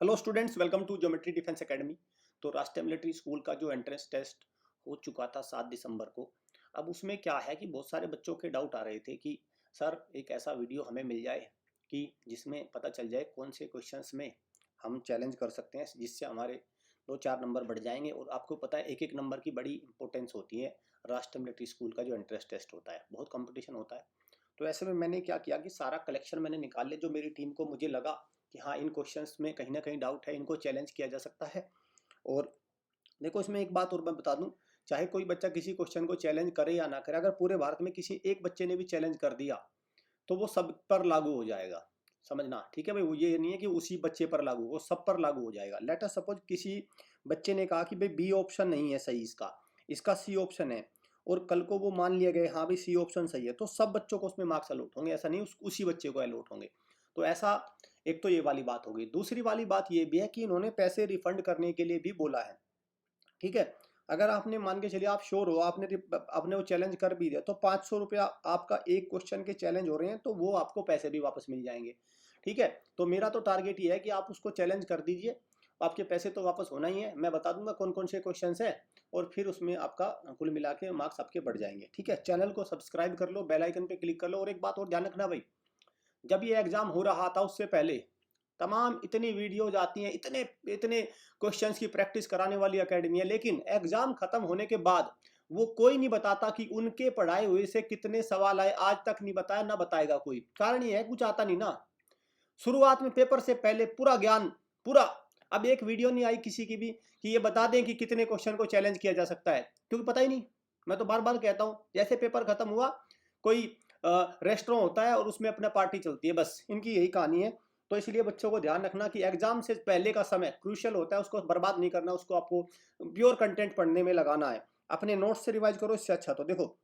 Hello students, welcome to geometry defence academy. तो राष्ट्रीय military school का जो एंट्रेंस टेस्ट हो चुका था 7 दिसंबर को। अब उसमें क्या है कि बहुत सारे बच्चों के डाउट आ रहे थे कि सर एक ऐसा वीडियो हमें मिल जाए कि जिसमें पता चल जाए कौन से क्वेश्चंस में हम चैलेंज कर सकते हैं, जिससे हमारे 2-4 नंबर बढ़ जाएंगे। और आपको पता है एक एक नंबर की बड़ी इंपॉर्टेंस होती है। राष्ट्रीय मिलिट्री स्कूल का जो एंट्रेंस टेस्ट होता है बहुत कंपटीशन होता है। तो ऐसे में मैंने क्या किया कि सारा कलेक्शन मैंने निकाल लिया जो मेरी टीम को मुझे लगा कि हाँ इन क्वेश्चंस में कहीं ना कहीं डाउट है, इनको चैलेंज किया जा सकता है। और देखो इसमें एक बात और मैं बता दूं, चाहे कोई बच्चा किसी क्वेश्चन को चैलेंज करे या ना करे, अगर पूरे भारत में किसी एक बच्चे ने भी चैलेंज कर दिया तो वो सब पर लागू हो जाएगा। समझना, ठीक है भाई। वो ये नहीं है कि उसी बच्चे पर लागू, वो सब पर लागू हो जाएगा। लेट अस सपोज किसी बच्चे ने कहा कि भाई बी ऑप्शन नहीं है सही, इसका इसका सी ऑप्शन है, और कल को वो मान लिया गया हाँ भाई सी ऑप्शन सही है, तो सब बच्चों को उसमें मार्क्स अलॉट होंगे। ऐसा नहीं उसी बच्चे को अलॉट होंगे। तो ऐसा एक तो ये वाली बात हो गई। दूसरी वाली बात ये भी है कि इन्होंने पैसे रिफंड करने के लिए भी बोला है, ठीक है। अगर आपने मान के चलिए आप श्योर हो आपने वो चैलेंज कर भी दिया तो 500 रुपया आपका एक क्वेश्चन के चैलेंज हो रहे हैं, तो वो आपको पैसे भी वापस मिल जाएंगे, ठीक है। तो मेरा तो टारगेट ये है कि आप उसको चैलेंज कर दीजिए, आपके पैसे तो वापस होना ही है। मैं बता दूंगा कौन कौन से क्वेश्चन है, और फिर उसमें आपका कुल मिला के मार्क्स आपके बढ़ जाएंगे, ठीक है। चैनल को सब्सक्राइब कर लो, बेल आइकन पे क्लिक कर लो। और एक बात और ध्यान रखना भाई, जब ये एग्जाम हो रहा था उससे पहले तमाम इतनी वीडियोज आती हैं, इतने इतने क्वेश्चंस की प्रैक्टिस कराने वाली एकेडमी है, लेकिन एग्जाम खत्म होने के बाद वो कोई नहीं बताता कि उनके पढ़ाए हुए से कितने सवाल आए। आज तक नहीं बताया, ना बताएगा कोई। कारण ये है कुछ आता नहीं ना। शुरुआत में पेपर से पहले पूरा ज्ञान, पूरा। अब एक वीडियो नहीं आई किसी की भी कि ये बता दें कि कितने क्वेश्चन को चैलेंज किया जा सकता है, क्योंकि पता ही नहीं। मैं तो बार बार कहता हूं, जैसे पेपर खत्म हुआ, कोई रेस्टोरेंट होता है और उसमें अपना पार्टी चलती है, बस इनकी यही कहानी है। तो इसलिए बच्चों को ध्यान रखना कि एग्जाम से पहले का समय क्रूशियल होता है, उसको बर्बाद नहीं करना, उसको आपको प्योर कंटेंट पढ़ने में लगाना है। अपने नोट्स से रिवाइज करो, इससे अच्छा। तो देखो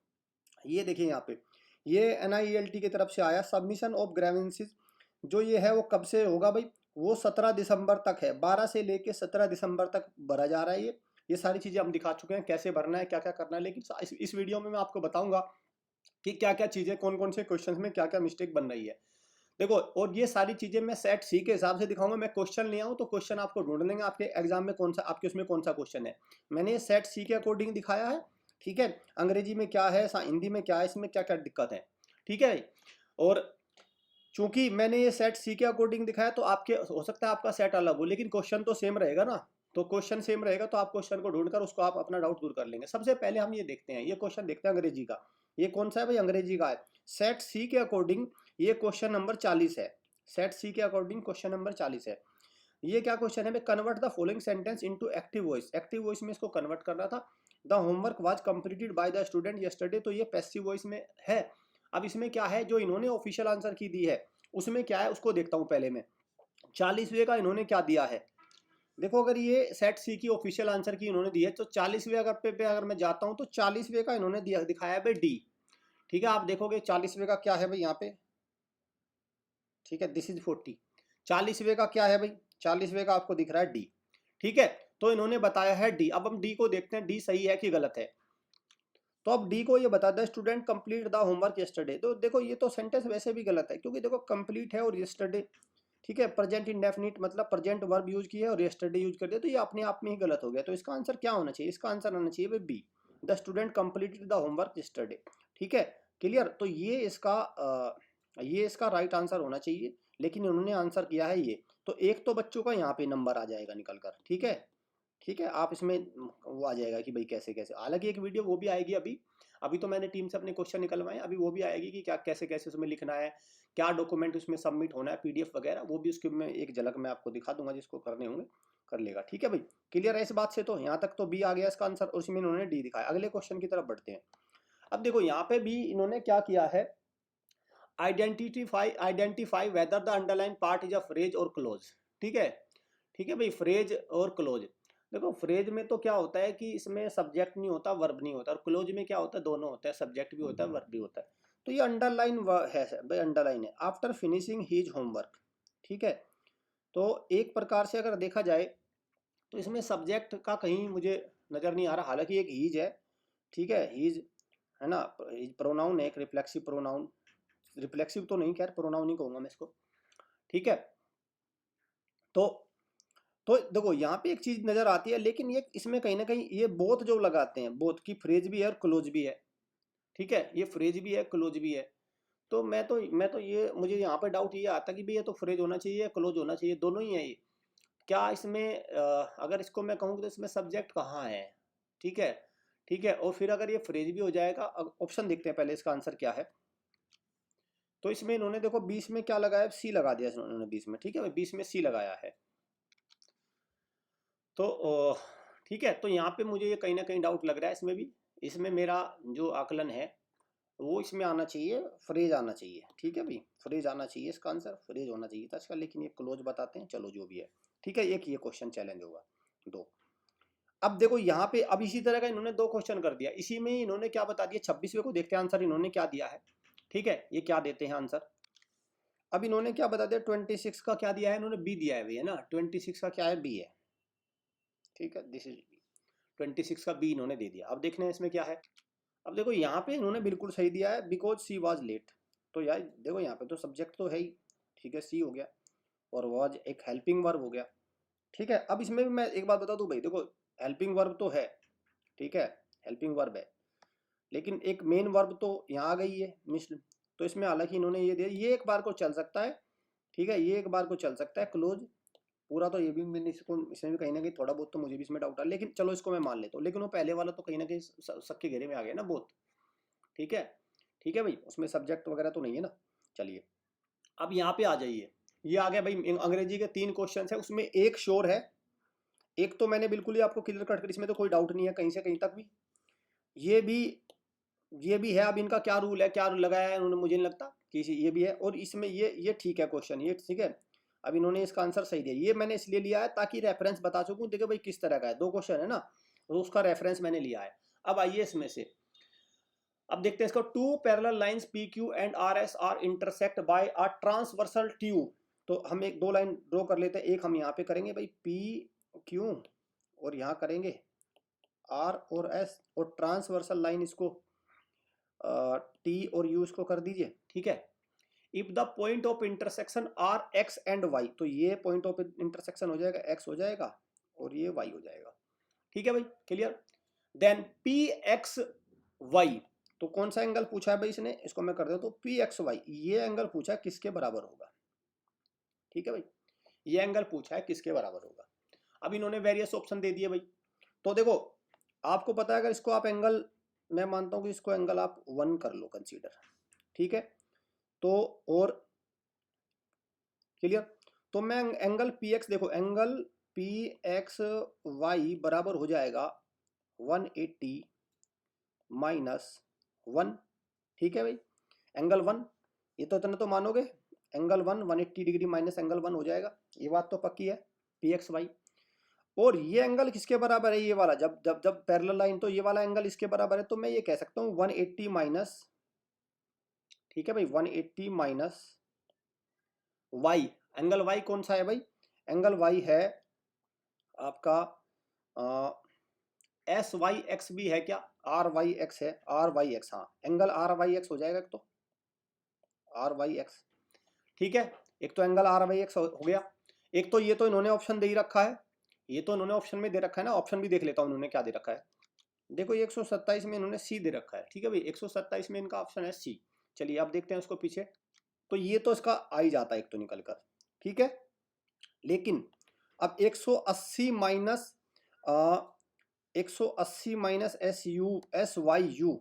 ये देखिए यहाँ पे, ये NIELT की तरफ से आया सबमिशन ऑफ ग्रेवेंसीज। जो ये है वो कब से होगा भाई, वो 17 दिसंबर तक है। 12 से लेके 17 दिसंबर तक भरा जा रहा है। ये सारी चीजें हम दिखा चुके हैं, कैसे भरना है, क्या क्या करना है। लेकिन इस वीडियो में मैं आपको बताऊंगा कि क्या क्या चीजें, कौन कौन से क्वेश्चंस में क्या क्या मिस्टेक बन रही है। देखो, और ये सारी चीजें मैं सेट सी के हिसाब से दिखाऊंगा। मैं क्वेश्चन ले आऊँ तो क्वेश्चन आपको ढूंढ लेंगे आपके एग्जाम में कौन सा, आपके उसमें कौन सा क्वेश्चन है। मैंने सेट सी के अकॉर्डिंग दिखाया है, ठीक है। अंग्रेजी में क्या है, हिंदी में क्या है, इसमें क्या क्या दिक्कत है, ठीक है। और चूंकि मैंने ये सेट सी के अकॉर्डिंग दिखाया तो आपके हो सकता है आपका सेट अलग हो, लेकिन क्वेश्चन तो सेम रहेगा ना। तो क्वेश्चन सेम रहेगा तो आप क्वेश्चन को ढूंढकर उसको आप अपना डाउट दूर कर लेंगे। सबसे पहले हम ये देखते हैं, ये क्वेश्चन देखते हैं अंग्रेजी का। ये कौन सा है भाई, अंग्रेजी का है। सेट सी के अकॉर्डिंग ये क्वेश्चन नंबर 40 है। सेट सी के अकॉर्डिंग क्वेश्चन नंबर 40 है। ये क्या क्वेश्चन है, convert the following sentence into active voice. Active voice में इसको कन्वर्ट करना था। The homework was completed by the student yesterday, तो ये पैसिव वॉइस में है। अब इसमें क्या है, जो इन्होंने ऑफिशियल आंसर की दी है उसमें क्या है उसको देखता हूं पहले मैं। 40वें का इन्होंने क्या दिया है, देखो अगर ये सेट सी की ऑफिशियल आंसर की इन्होंने दी है तो 40वें अगर पे अगर मैं जाता हूं तो 40वें का इन्होंने दिया दिखाया है भाई डी, ठीक है। आप देखोगे 40वें का क्या है भाई यहाँ पे, ठीक है, दिस इज 40। 40वें का क्या है भाई, 40वें का आपको दिख रहा है डी, ठीक है। तो इन्होंने बताया है डी। अब हम डी को देखते हैं, डी सही है कि गलत है। तो अब डी को ये बता the student complete the homework yesterday. तो देखो ये तो सेंटेंस वैसे भी गलत है, क्योंकि देखो कंप्लीट है और यस्टरडे, ठीक है, प्रेजेंट इंडेफिनिट मतलब प्रेजेंट वर्ब यूज किया और यस्टरडे यूज कर दिया, तो ये अपने आप में ही गलत हो गया। तो इसका आंसर क्या होना चाहिए, इसका आंसर होना चाहिए B, the student completed the homework yesterday, ठीक है। क्लियर, तो ये इसका राइट आंसर होना चाहिए, लेकिन इन्होंने आंसर किया है ये। तो एक तो बच्चों का यहाँ पे नंबर आ जाएगा निकल कर, ठीक है। ठीक है, आप इसमें वो आ जाएगा कि भाई कैसे कैसे। हालांकि एक वीडियो वो भी आएगी अभी, अभी तो मैंने टीम से अपने क्वेश्चन निकलवाए, अभी वो भी आएगी कि क्या कैसे कैसे उसमें लिखना है, क्या डॉक्यूमेंट उसमें सबमिट होना है, PDF वगैरह, वो भी उसके में एक झलक मैं आपको दिखा दूंगा, जिसको करने होंगे कर लेगा, ठीक है भाई। क्लियर है इस बात से, तो यहाँ तक तो बी आ गया इसका आंसर, उसमें इन्होंने डी दिखाया। अगले क्वेश्चन की तरफ बढ़ते हैं। अब देखो यहाँ पे भी इन्होंने क्या किया है, identify whether the underline part is a phrase और क्लोज, ठीक है। ठीक है भाई, फ्रेज और क्लोज। देखो फ्रेज में तो क्या होता है कि इसमें सब्जेक्ट नहीं होता, वर्ब नहीं होता, और क्लोज में क्या होता है, दोनों होता है, सब्जेक्ट भी होता है, वर्ब भी होता है। तो ये अंडरलाइन है भाई, अंडरलाइन है आफ्टर फिनिशिंग हीज होमवर्क, ठीक है। तो एक प्रकार से अगर देखा जाए तो इसमें सब्जेक्ट का कहीं मुझे नजर नहीं आ रहा। हालांकि एक हीज है, ठीक है, हीज है ना, प्रोनाउन है, एक रिफ्लेक्सिव प्रोनाउन, रिफ्लेक्सिव तो नहीं, खैर प्रोनाउन ही कहूंगा मैं इसको, ठीक है। तो तो देखो यहाँ पे एक चीज नजर आती है, लेकिन ये इसमें कहीं ना कहीं ये बोथ जो लगाते हैं, बोथ की फ्रेज भी है और क्लोज भी है, ठीक है, ये फ्रेज भी है क्लोज भी है। तो मैं तो ये मुझे यहाँ पे डाउट ये आता कि भाई ये तो फ्रेज होना चाहिए या क्लोज होना चाहिए, दोनों ही है ये। क्या इसमें अगर इसको मैं कहूँ तो इसमें सब्जेक्ट कहाँ है, ठीक है, ठीक है। और फिर अगर ये फ्रेज भी हो जाएगा, ऑप्शन देखते हैं पहले इसका आंसर क्या है। तो इसमें इन्होंने देखो 20 में क्या लगाया, सी लगा दिया इन्होंने 20 में, ठीक है, 20 में सी लगाया है। तो ठीक है, तो यहाँ पे मुझे ये कहीं ना कहीं डाउट लग रहा है इसमें भी। इसमें मेरा जो आकलन है वो इसमें आना चाहिए, फ्रेज आना चाहिए, ठीक है भाई, फ्रेज आना चाहिए, इसका आंसर फ्रेज होना चाहिए था इसका, लेकिन ये क्लोज बताते हैं, चलो जो भी है, ठीक है। एक ये क्वेश्चन चैलेंज होगा। दो, अब देखो यहाँ पे अब इसी तरह का इन्होंने दो क्वेश्चन कर दिया, इसी में ही इन्होंने क्या बता दिया, 26वें को देखते हैं आंसर इन्होंने क्या दिया है, ठीक है, ये क्या देते हैं आंसर। अब इन्होंने क्या बता दिया, 26 का क्या दिया है इन्होंने, बी दिया है भैया ना, 26 का क्या है, बी है, ठीक है, दिस इज बी, 26 का बी इन्होंने दे दिया। अब देखने हैं इसमें क्या है। अब देखो यहाँ पे इन्होंने बिल्कुल सही दिया है, बिकॉज सी वाज लेट। तो यार देखो यहाँ पे तो सब्जेक्ट तो है ही, ठीक है, सी हो गया, और वाज एक हेल्पिंग वर्ब हो गया, ठीक है। अब इसमें भी मैं एक बात बता दूं भाई, देखो हेल्पिंग वर्ब तो है, ठीक है, हेल्पिंग वर्ब है, लेकिन एक मेन वर्ब तो यहाँ आ गई है मिश्र। तो इसमें हालांकि इन्होंने ये दिया, ये एक बार को चल सकता है, ठीक है, ये एक बार को चल सकता है क्लोज, पूरा तो ये भी मैंने इसको, इसमें भी कहीं ना कहीं थोड़ा बहुत तो मुझे भी इसमें डाउट है, लेकिन चलो इसको मैं मान लेता हूँ। लेकिन वो पहले वाला तो कहीं ना कहीं सबके घेरे में आ गया ना बहुत, ठीक है, ठीक है भाई, उसमें सब्जेक्ट वगैरह तो नहीं है ना। चलिए अब यहाँ पे आ जाइए, ये आ गया भाई अंग्रेजी के 3 क्वेश्चन है, उसमें एक श्योर है, एक तो मैंने बिल्कुल ही आपको क्लियर कट कर, इसमें तो कोई डाउट नहीं है कहीं से कहीं तक भी। ये भी ये भी है, अब इनका क्या रूल है, क्या रूल लगाया है उन्होंने, मुझे नहीं लगता कि ये भी है। और इसमें ये ठीक है क्वेश्चन, ये ठीक है। अब इन्होंने इसका आंसर सही दिया, ये मैंने इसलिए लिया है ताकि रेफरेंस बता सकूं, देखो भाई किस तरह का है, 2 क्वेश्चन है ना, तो उसका रेफरेंस मैंने लिया है। अब आइए इसमें से, अब देखते हैं इसको, 2 parallel lines P Q and R S R intersect by a transversal tube. तो हम एक 2 लाइन ड्रॉ कर लेते हैं, एक हम यहाँ पे करेंगे भाई पी क्यू, और यहाँ करेंगे आर और एस, और ट्रांसवर्सल लाइन इसको टी और यू इसको कर दीजिए, ठीक है। If the point of intersection are X and Y, तो ये पॉइंट ऑफ इंटरसेक्शन हो जाएगा, एक्स हो जाएगा और ये वाई हो जाएगा, ठीक है भाई, clear. Then P X Y, तो कौन सा एंगल पूछा है भाई इसने, इसको मैं कर देता हूँ पी एक्स वाई, ये एंगल पूछा है किसके बराबर होगा, ठीक है भाई, ये एंगल पूछा है किसके बराबर होगा। अब इन्होंने वेरियस ऑप्शन दे दिए भाई। तो देखो आपको पता है, अगर इसको आप एंगल, मैं मानता हूँ कि इसको एंगल आप 1 कर लो कंसीडर, ठीक है, तो और क्लियर। तो मैं एंगल पी एक्स, देखो एंगल पी एक्स वाई बराबर हो जाएगा 180 माइनस 1, ठीक है भाई, एंगल 1, ये तो इतना तो मानोगे, एंगल 180 डिग्री माइनस एंगल 1 हो जाएगा, ये बात तो पक्की है, पी एक्स वाई। और ये एंगल किसके बराबर है, ये वाला, जब जब जब पैरेलल लाइन, तो ये वाला एंगल इसके बराबर है, तो मैं ये कह सकता हूँ 180 माइनस, ठीक है भाई, 180 माइनस वाई, एंगल वाई कौन सा है भाई, एंगल वाई है आपका एस वाई एक्स भी है क्या, आर वाई एक्स है, आर वाई एक्स, हाँ एंगल आर वाई एक्स हो जाएगा, तो आर वाई एक्स, ठीक है, एक तो एंगल आर वाई एक्स हो गया। एक तो ये तो इन्होंने ऑप्शन दे ही रखा है, ये तो इन्होंने ऑप्शन में दे रखा है ना, ऑप्शन भी देख लेता हूँ इन्होंने क्या दे रखा है। देखो ये 127 में इन्होंने सी दे रखा है, ठीक है भाई, 127 में इनका ऑप्शन है सी। चलिए अब देखते हैं उसको पीछे, तो ये तो इसका आ ही जाता है एक तो निकल कर, ठीक है। लेकिन अब 180 minus 180 minus S U S why you,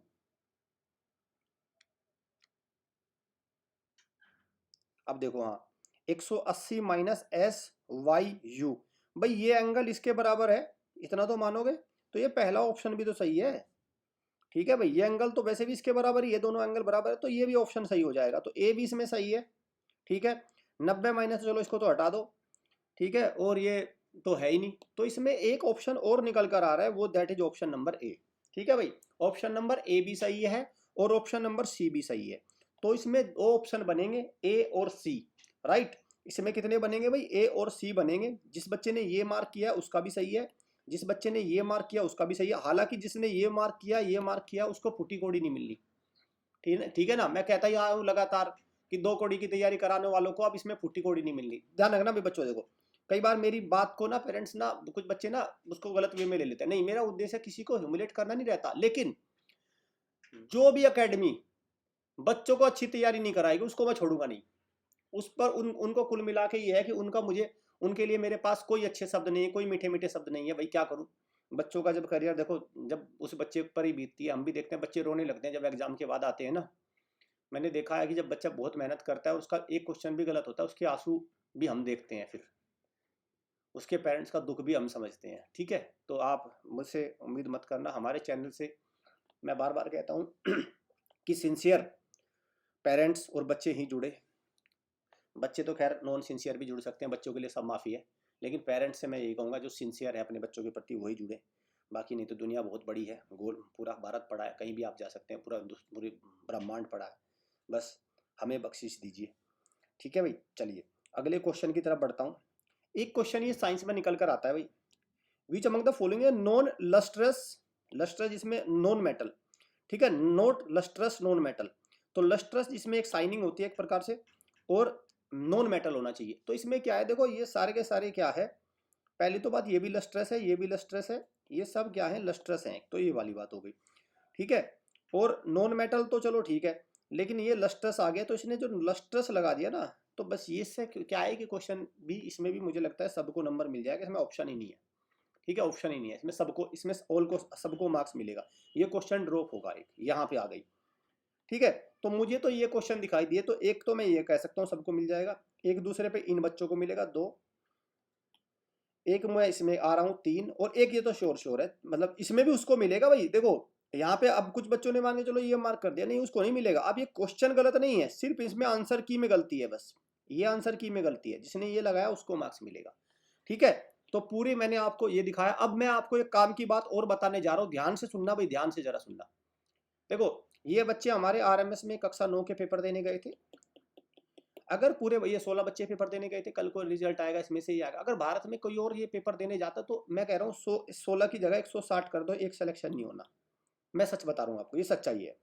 अब देखो हाँ 180 माइनस एस वाई यू, भाई ये एंगल इसके बराबर है, इतना तो मानोगे। तो ये पहला ऑप्शन भी तो सही है, ठीक है भाई, ये एंगल तो वैसे भी इसके बराबर ही, ये दोनों एंगल बराबर है, तो ये भी ऑप्शन सही हो जाएगा, तो ए भी इसमें सही है, ठीक है। 90 माइनस, चलो इसको तो हटा दो, ठीक है, और ये तो है ही नहीं, तो इसमें एक ऑप्शन और निकल कर आ रहा है, वो that is option number A, ठीक है भाई, ऑप्शन नंबर ए भी सही है और ऑप्शन नंबर सी भी सही है। तो इसमें 2 ऑप्शन बनेंगे, ए और सी, राइट। इसमें कितने बनेंगे भाई, ए और सी बनेंगे, जिस बच्चे ने ये मार्क किया उसका भी सही है, जिस बच्चे ने ये मार्क किया उसका भी सही है। हालांकि जिसने ये मार्क किया, ये मार्क किया, उसको फुटी कोड़ी नहीं मिलनी, ठीक है ना, मैं कहता ही आया हूँ लगातार कि 2 कौड़ी की तैयारी कराने वालों को अब इसमें फुटी कोड़ी नहीं मिलनी, ध्यान रखना भी बच्चों। देखो कई बार मेरी बात को ना पेरेंट्स ना, कुछ बच्चे ना उसको गलत वे में ले लेते हैं। नहीं, मेरा उद्देश्य किसी को ह्यूमिलेट करना नहीं रहता, लेकिन जो भी एकेडमी बच्चों को अच्छी तैयारी नहीं कराएगी उसको मैं छोड़ूंगा नहीं। उस पर उनको कुल मिला के ये है कि उनका मुझे, उनके लिए मेरे पास कोई अच्छे शब्द नहीं है, कोई मीठे मीठे शब्द नहीं है। भाई क्या करूं, बच्चों का जब करियर देखो, जब उस बच्चे पर ही बीतती है, हम भी देखते हैं बच्चे रोने लगते हैं जब एग्जाम के बाद आते हैं ना। मैंने देखा है कि जब बच्चा बहुत मेहनत करता है, उसका एक क्वेश्चन भी गलत होता है, उसके आंसू भी हम देखते हैं, फिर उसके पेरेंट्स का दुख भी हम समझते हैं। ठीक है, तो आप मुझसे उम्मीद मत करना, हमारे चैनल से मैं बार बार कहता हूँ कि सिंसियर पेरेंट्स और बच्चे ही जुड़े। बच्चे तो खैर नॉन सिंसियर भी जुड़ सकते हैं, बच्चों के लिए सब माफ़ी है, लेकिन पेरेंट्स से मैं यही कहूँगा जो सिंसियर है अपने बच्चों के प्रति वही जुड़े। बाकी नहीं तो दुनिया बहुत बड़ी है, गोल पूरा भारत पड़ा है, कहीं भी आप जा सकते हैं, पूरी ब्रह्मांड पड़ा है, बस हमें बख्शिश दीजिए। ठीक है भाई, चलिए अगले क्वेश्चन की तरफ बढ़ता हूँ। एक क्वेश्चन ये साइंस में निकल कर आता है भाई, which among the following non lustrous, lustrous जिसमें नॉन मेटल, ठीक है, नॉट लस्ट्रस नॉन मेटल, तो लस्ट्रस जिसमें एक शाइनिंग होती है एक प्रकार से, और नॉन मेटल होना चाहिए। तो इसमें क्या है, देखो ये सारे के सारे क्या है, पहली तो बात ये भी लस्ट्रस है, ये भी लस्ट्रस है, ये सब क्या है, लस्ट्रस हैं, तो ये वाली बात हो गई। ठीक है, और नॉन मेटल तो चलो ठीक है, लेकिन ये लस्ट्रस आ गया, तो इसने जो लस्ट्रस लगा दिया ना, तो बस ये से क्या है कि क्वेश्चन भी इसमें भी मुझे लगता है सबको नंबर मिल जाएगा, इसमें ऑप्शन ही नहीं है। ठीक है, ऑप्शन ही नहीं है इसमें, सबको, इसमें ऑल को सबको मार्क्स मिलेगा, ये क्वेश्चन ड्रॉप होगा, एक यहाँ पे आ गई। ठीक है, तो मुझे तो ये क्वेश्चन दिखाई दिए, तो एक तो मैं ये कह सकता हूँ सबको मिल जाएगा, एक दूसरे पे इन बच्चों को मिलेगा 2, एक मैं इसमें आ रहा हूँ 3, और एक ये तो श्योर है, मतलब इसमें भी उसको मिलेगा भाई। देखो यहाँ पे अब कुछ बच्चों ने मान के चलो ये मार्क कर दिया, नहीं उसको नहीं मिलेगा। अब ये क्वेश्चन गलत नहीं है, सिर्फ इसमें आंसर की में गलती है, बस ये आंसर की में गलती है, जिसने ये लगाया उसको मार्क्स मिलेगा। ठीक है, तो पूरी मैंने आपको ये दिखाया। अब मैं आपको एक काम की बात और बताने जा रहा हूँ, ध्यान से सुनना भाई, ध्यान से जरा सुनना। देखो ये बच्चे हमारे आरएमएस में कक्षा 9 के पेपर देने गए थे, अगर पूरे ये 16 बच्चे पेपर देने गए थे, कल को रिजल्ट आएगा इसमें से ही आएगा। अगर भारत में कोई और ये पेपर देने जाता तो मैं कह रहा हूँ 16 की जगह 160 कर दो, एक सिलेक्शन नहीं होना। मैं सच बता रहा हूँ आपको, ये सच्चाई है।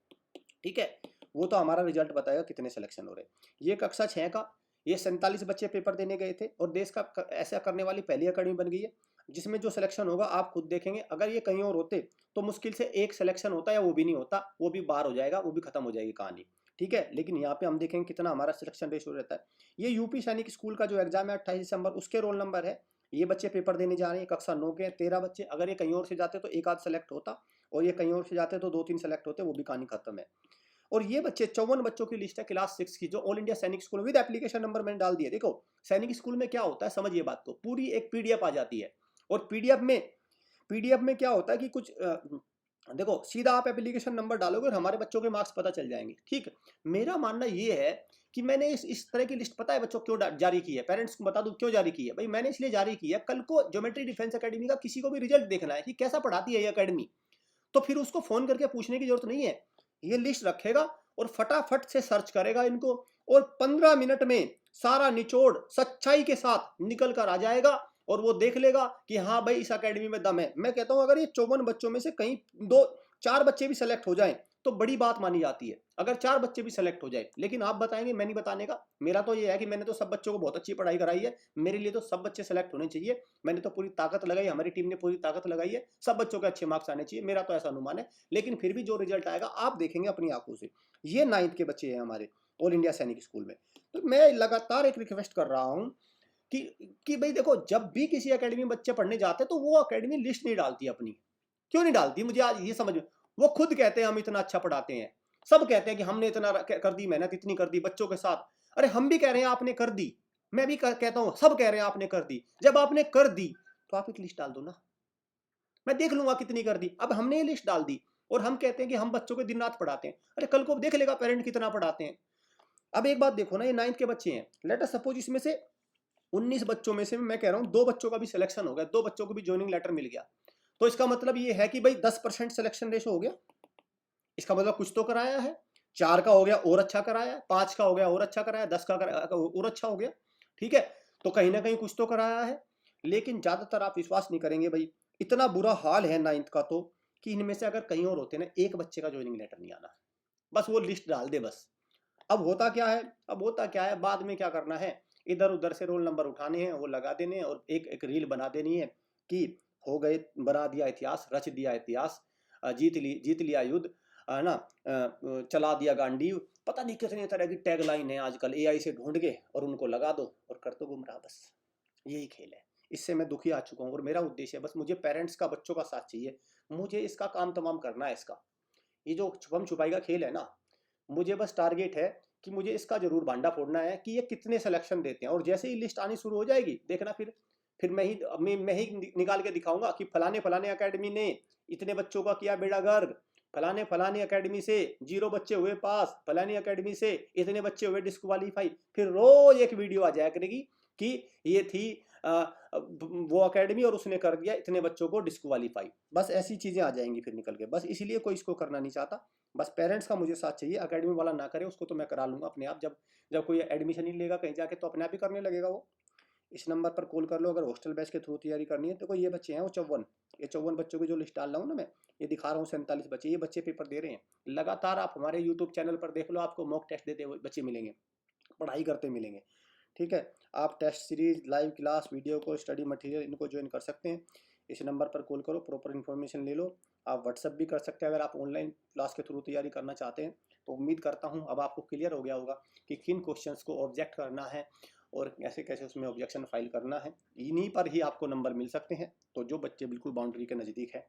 ठीक है, वो तो हमारा रिजल्ट बताएगा कितने सिलेक्शन हो रहे। ये कक्षा 6 का, ये 47 बच्चे पेपर देने गए थे, और देश का ऐसा करने वाली पहली अकेडमी बन गई है, जिसमें जो सिलेक्शन होगा आप खुद देखेंगे। अगर ये कहीं और होते तो मुश्किल से एक सिलेक्शन होता, या वो भी नहीं होता, वो भी बाहर हो जाएगा, वो भी खत्म हो जाएगी कहानी। ठीक है, लेकिन यहाँ पे हम देखेंगे कितना हमारा सिलेक्शन रेशियो रहता है। ये यूपी सैनिक स्कूल का जो एग्जाम है 28 दिसंबर, उसके रोल नंबर है, ये बच्चे पेपर देने जा रहे हैं, कक्षा 9 के 13 बच्चे। अगर ये कहीं और से जाते तो एक आध सेलेक्ट होता, और ये कहीं और से जाते तो 2-3 सेलेक्ट होते, वो भी कहानी खत्म है। और ये बच्चे 54 बच्चों की लिस्ट है क्लास 6 की, जो ऑल इंडिया सैनिक स्कूल विद एप्लीकेशन नंबर मैंने डाल दिया। देखो सैनिक स्कूल में क्या होता है, समझिए बात को, पूरी एक पीडीएफ आ जाती है, और पीडीएफ में क्या होता है कि कुछ देखो सीधा आप एप्लीकेशन नंबर डालोगे और हमारे बच्चों के मार्क्स पता चल जाएंगे। ठीक, मेरा मानना ये है कि मैंने इस तरह की लिस्ट, पता है बच्चों क्यों जारी की है, पेरेंट्स को बता दूं क्यों जारी की है भाई। मैंने इसलिए जारी की है, कल को ज्योमेट्री डिफेंस एकेडमी का किसी को भी रिजल्ट देखना है कि कैसा पढ़ाती है ये एकेडमी, तो फिर उसको फोन करके पूछने की जरूरत नहीं है, ये लिस्ट रखेगा और फटाफट से सर्च करेगा इनको, और 15 मिनट में सारा निचोड़ सच्चाई के साथ निकल कर आ जाएगा, और वो देख लेगा कि हाँ भाई इस एकेडमी में दम है। मैं कहता हूं अगर ये 54 बच्चों में से कहीं 2-4 बच्चे भी सेलेक्ट हो जाएं तो बड़ी बात मानी जाती है, अगर 4 बच्चे भी सेलेक्ट हो जाए। लेकिन आप बताएंगे, मैं नहीं बताने का, मेरा तो ये है कि मैंने तो सब बच्चों को बहुत अच्छी पढ़ाई कराई है, मेरे लिए तो सब बच्चे सेलेक्ट होने चाहिए। मैंने तो पूरी ताकत लगाई, हमारी टीम ने पूरी ताकत लगाई है, सब बच्चों के अच्छे मार्क्स आने चाहिए, मेरा तो ऐसा अनुमान है। लेकिन फिर भी जो रिजल्ट आएगा आप देखेंगे अपनी आंखों से। ये 9th के बच्चे हैं हमारे ऑल इंडिया सैनिक स्कूल में। तो मैं लगातार एक रिक्वेस्ट कर रहा हूँ कि भाई देखो, जब भी किसी एकेडमी में बच्चे पढ़ने जाते हैं तो वो एकेडमी लिस्ट नहीं डालती अपनी। क्यों नहीं डालती, मुझे आज ये समझ में। वो खुद कहते हैं हम इतना अच्छा पढ़ाते हैं, सब कहते हैं कि हमने इतना कर दी मेहनत, इतनी कर दी बच्चों के साथ। अरे हम भी कह रहे हैं आपने कर दी, मैं भी कहता हूं, सब कह रहे हैं आपने कर दी। जब आपने कर दी तो आप एक लिस्ट डाल दो ना, मैं देख लूंगा कितनी कर दी। अब हमने ये लिस्ट डाल दी और हम कहते हैं कि हम बच्चों को दिन रात पढ़ाते हैं। अरे कल को देख लेगा पेरेंट कितना पढ़ाते हैं। अब एक बात देखो ना, ये 9th के बच्चे हैं, लेट अस सपोज इसमें से 19 बच्चों में से मैं कह रहा हूं 2 बच्चों का भी सिलेक्शन हो गया, 2 बच्चों को भी ज्वाइनिंग लेटर मिल गया, तो इसका मतलब ये है कि भाई 10% सिलेक्शन रेशो हो गया। इसका मतलब कुछ तो कराया है, 4 का हो गया और अच्छा कराया, 5 का हो गया और अच्छा कराया, 10 का और अच्छा हो गया। ठीक है, तो कहीं ना कहीं कुछ तो कराया है। लेकिन ज्यादातर आप विश्वास नहीं करेंगे भाई, इतना बुरा हाल है 9th का तो, कि इनमें से अगर कहीं और होते ना, एक बच्चे का ज्वाइनिंग लेटर नहीं आना, बस वो लिस्ट डाल दे बस। अब होता क्या है, बाद में क्या करना है इधर उधर से रोल नंबर उठाने हैं, वो लगा देने हैं और एक एक रील बना देनी है कि हो गए, बना दिया इतिहास, रच दिया इतिहास, जीत लिया युद्ध, है ना, चला दिया गांडीव। पता नहीं कितने तरह की टैग लाइन है आजकल, एआई से ढूंढ के और उनको लगा दो और कर दो गुमराह। बस यही खेल है। इससे मैं दुखी आ चुका हूँ और मेरा उद्देश्य है बस, मुझे पेरेंट्स का, बच्चों का साथ चाहिए। मुझे इसका काम तमाम करना है इसका। ये जो छुपम छुपाई का खेल है ना, मुझे बस टारगेट है कि मुझे इसका जरूर भांडा फोड़ना है कि ये कितने सिलेक्शन देते हैं। और जैसे ही लिस्ट आनी शुरू हो जाएगी, देखना फिर मैं ही निकाल के दिखाऊंगा कि फलाने फलाने एकेडमी ने इतने बच्चों का किया बेड़ा गर्क, फलाने फलाने एकेडमी से 0 बच्चे हुए पास, फलानी एकेडमी से इतने बच्चे हुए डिस्क्वालीफाई। फिर रोज एक वीडियो आ जाया करेगी कि ये थी वो एकेडमी और उसने कर दिया इतने बच्चों को डिस्क्वालीफाई। बस ऐसी चीजें आ जाएंगी फिर निकल के। बस इसलिए कोई इसको करना नहीं चाहता। बस पेरेंट्स का मुझे साथ चाहिए, एकेडमी वाला ना करे, उसको तो मैं करा लूंगा अपने आप। जब जब कोई एडमिशन ही लेगा कहीं जाके तो अपने आप ही करने लगेगा वो। इस नंबर पर कॉल कर लो अगर हॉस्टल बैच के थ्रू तैयारी करनी है। तो कोई ये बच्चे हैं वो 54, ये 54 बच्चों की जो लिस्ट डाल रहा हूँ ना मैं, ये दिखा रहा हूँ 47 बच्चे, ये बच्चे पेपर दे रहे हैं लगातार। आप हमारे यूट्यूब चैनल पर देख लो, आपको मॉक टेस्ट देते हुए बच्चे मिलेंगे, पढ़ाई करते मिलेंगे। ठीक है, आप test series, live class, video को, स्टडी मटेरियल, इनको ज्वाइन कर सकते हैं। इस नंबर पर कॉल करो, प्रॉपर इन्फॉर्मेशन ले लो। आप व्हाट्सअप भी कर सकते हैं अगर आप ऑनलाइन क्लास के थ्रू तैयारी करना चाहते हैं। तो उम्मीद करता हूँ अब आपको क्लियर हो गया होगा कि किन क्वेश्चंस को ऑब्जेक्ट करना है और कैसे कैसे उसमें ऑब्जेक्शन फाइल करना है। इन्हीं पर ही आपको नंबर मिल सकते हैं। तो जो बच्चे बिल्कुल बाउंड्री के नज़दीक है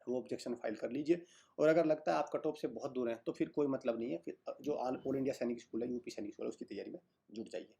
वो ऑब्जेक्शन फाइल कर लीजिए। और अगर लगता है आप कट ऑफ से बहुत दूर हैं तो फिर कोई मतलब नहीं है, फिर जो ऑल इंडिया सैनिक स्कूल है, यूपी सैनिक स्कूल है, उसकी तैयारी में जुट जाइए।